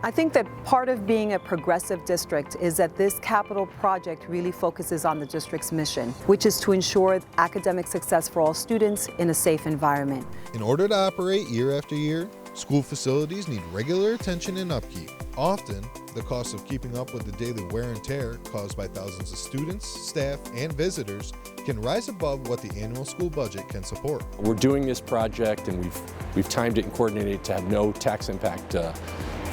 I think that part of being a progressive district is that this capital project really focuses on the district's mission, which is to ensure academic success for all students in a safe environment. In order to operate year after year, school facilities need regular attention and upkeep. Often, the cost of keeping up with the daily wear and tear caused by thousands of students, staff, and visitors can rise above what the annual school budget can support. We're doing this project and we've timed it and coordinated it to have no tax impact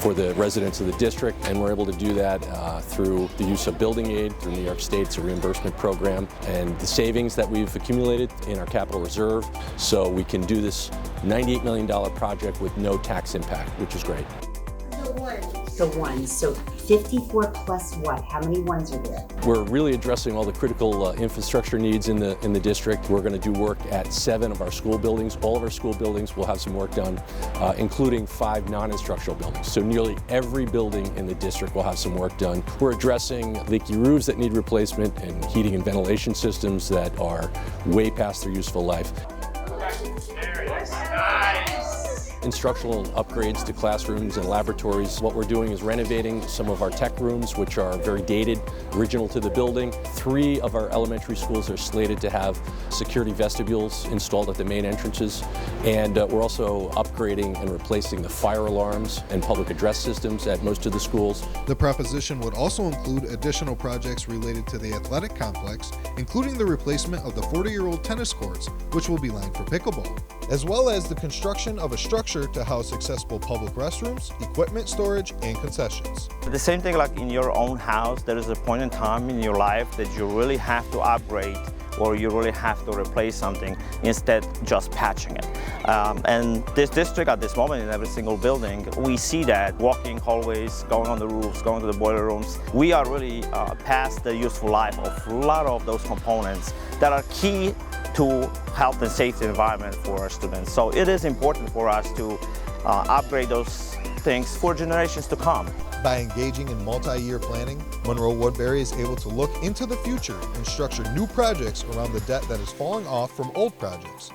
for the residents of the district, and we're able to do that through the use of building aid through New York State's reimbursement program and the savings that we've accumulated in our capital reserve, so we can do this $98 million project with no tax impact, which is great. The ones, so 54 plus what? How many ones are there? We're really addressing all the critical infrastructure needs in the district. We're going to do work at 7 of our school buildings. All of our school buildings will have some work done, including 5 non-instructional buildings. So nearly every building in the district will have some work done. We're addressing leaky roofs that need replacement and heating and ventilation systems that are way past their useful life. Instructional upgrades to classrooms and laboratories. What we're doing is renovating some of our tech rooms, which are very dated, original to the building. 3 of our elementary schools are slated to have security vestibules installed at the main entrances. And we're also upgrading and replacing the fire alarms and public address systems at most of the schools. The proposition would also include additional projects related to the athletic complex, including the replacement of the 40-year-old tennis courts, which will be lined for pickleball, as well as the construction of a structure to house accessible public restrooms, equipment storage, and concessions. The same thing like in your own house, there is a point in time in your life that you really have to upgrade or you really have to replace something instead just patching it. And this district at this moment in every single building, we see that walking hallways, going on the roofs, going to the boiler rooms. We are really past the useful life of a lot of those components that are key to health and safety environment for our students. So it is important for us to upgrade those things for generations to come. By engaging in multi-year planning, Monroe-Woodbury is able to look into the future and structure new projects around the debt that is falling off from old projects.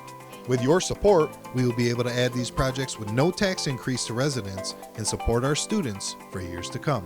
With your support, we will be able to add these projects with no tax increase to residents and support our students for years to come.